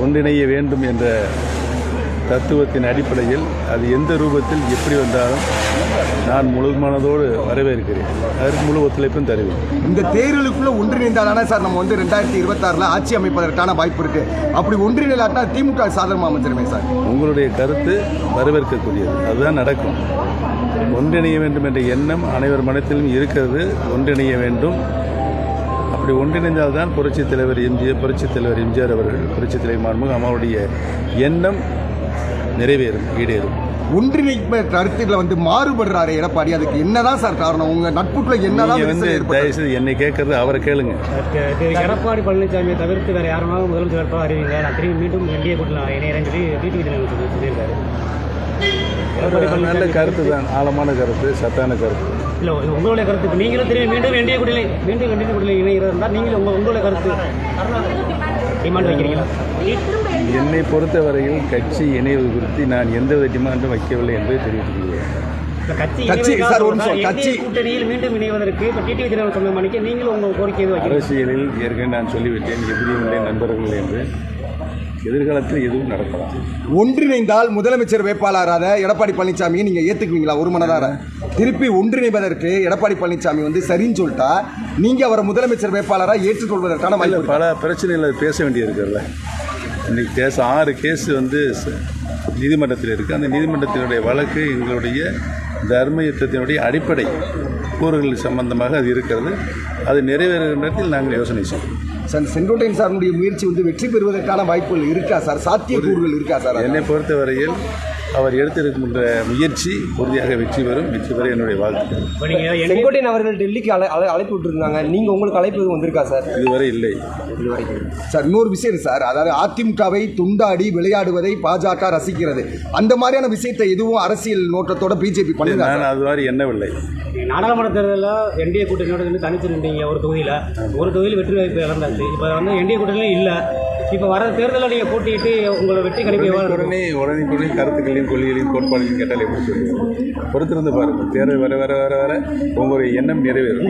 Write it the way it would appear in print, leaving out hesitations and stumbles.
ஒன்றிணைய வேண்டும் என்ற தத்துவத்தின் அடிப்படையில் அது எந்த ரூபத்தில் எப்படி வந்தாலும் நான் முழு மனதோடு வரவேற்கிறேன். அதற்கு முழு ஒத்துழைப்பும் தருவேன். இந்த தேர்தலுக்குள்ள ஒன்றிணைந்தாலான சார் நம்ம 2026 ஆட்சி அமைப்பதற்கான வாய்ப்பு இருக்கு. அப்படி ஒன்றிணைலாட்டா திமுக சாதகமாக அமைச்சிருமே சார். உங்களுடைய கருத்து வரவேற்கக்கூடியது. அதுதான் நடக்கும். ஒன்றிணைய வேண்டும் என்ற எண்ணம் அனைவர் மனத்திலும் இருக்கிறது. ஒன்றிணைய வேண்டும். அப்படி ஒன்றிணைந்தால்தான் புரட்சித் தலைவர் எம்ஜிஆர் அவர்கள், புரட்சித் தலைவர் மாண்புமிகு அம்மாவுடைய எண்ணம் நிறைவேறும், ஈடேறும். ஒன்றிணைப்பு கருத்துல மாறுபடுறாரு எடப்பாடி. அதுக்கு என்னதான் சார் காரணம்? உங்க நட்புக்குள்ள என்னதான் தயவுசெய்து என்னை கேட்கறது அவரை கேளுங்க. எடப்பாடி பழனிசாமியை தவிர்த்து வேற யாருனாலும் முதலமைச்சர் வேட்பாளர் அறிவிங்க, நான் திரும்பி மீண்டும் என்டிஏ கூட்டத்தில் இணையறேன்னு சொல்லி டிடிவி தினகரன் சொல்லியிருக்காரு. நல்ல கருத்து தான், ஆழமான கருத்து, சத்தான கருத்து. இல்லை, உங்களுடைய கருத்து நீங்களும் திரும்பி மீண்டும் என்டிஏ கூட்டத்தில் இணைகிறதா நீங்களும் உங்களுடைய கருத்து டிமாண்ட் வைக்கிறீங்களா? என்னை பொறுத்தவரையில் கட்சி இணைவது குறித்து நான் எந்தவித டிமாண்டும் வைக்கவில்லை என்பதை தெரிவித்துள்ளேன். கூட்டணியில் மீண்டும் இணைவதற்கு டிடிவி தினகரன் சொன்ன மணிக்கு நீங்களும் உங்கள் கோரிக்கை அரசியலில் ஏற்கனவே நான் சொல்லிவிட்டேன், எதிரியும் இல்லை நண்பர்கள் என்று. எதிர்காலத்தில் எதுவும் நடக்கலாம். ஒன்றிணைந்தால் முதலமைச்சர் வேட்பாளராக எடப்பாடி பழனிசாமியை நீங்க ஏத்துக்குவீங்களா? ஒரு மனதார திருப்பி ஒன்றிணைவதற்கு எடப்பாடி பழனிசாமி சரின்னு சொல்லிட்டா நீங்க அவரை முதலமைச்சர் வேட்பாளராக ஏற்றுக்கொள்வதற்கான பல பிரச்சனைகள் பேச வேண்டியிருக்கிறல்ல. இன்னைக்கு 6 கேஸ் நீதிமன்றத்தில் இருக்குது. அந்த நீதிமன்றத்தினுடைய வழக்கு எங்களுடைய தர்ம யுத்தத்தினுடைய அடிப்படை கூறுகள் சம்பந்தமாக அது இருக்கிறது. அது நிறைவேறுகிற நேரத்தில் நாங்கள் யோசனை செய்வோம். சார், செங்கோட்டையன் சாருடைய முயற்சி வெற்றி பெறுவதற்கான வாய்ப்புகள் இருக்கா சார்? சாத்தியக்கூறுகள் இருக்கா சார்? என்னை பொறுத்தவரையில் அவர் எடுத்திருக்கின்ற முயற்சி உறுதியாக வெற்றி பெறும். வெற்றி பெற என்னுடைய வாழ்த்துக்கள். செங்கோட்டையன் அவர்கள் டெல்லிக்கு அழைப்பு விட்டுருந்தாங்க. நீங்கள் உங்களுக்கு அழைப்பு வந்திருக்கா சார்? இதுவரை இல்லை. சார், இன்னொரு விஷயம் சார், அதாவது அதிமுகவை துண்டாடி விளையாடுவதை பாஜக ரசிக்கிறது. அந்த மாதிரியான விஷயத்தை எதுவும் அரசியல் நோக்கத்தோட பிஜேபி பண்ணுங்க. நான் அது மாதிரி எண்ணவில்லை. நாடாளுமன்ற தேர்தலில் என்டிஏ கூட்டணியோட தனித்து நின்றீங்க. ஒரு தொகுதியில் வெற்றி வாய்ப்பு இழந்தாச்சு. இப்போ என்டிஏ கூட்டணியும் இல்லை. இப்போ வர தேர்தலில் நீங்கள் போட்டிட்டு உங்களை வெற்றி கணிப்பு உடனே கருத்துக்களையும் கொள்கைகளையும் கோட்பாடுகளையும் கேட்டால் எப்படி சொல்லுவோம்? பொறுத்திருந்து பாருங்கள். தேர்தல் வர வர வர வர உங்களுடைய எண்ணம் நிறைவேறும்.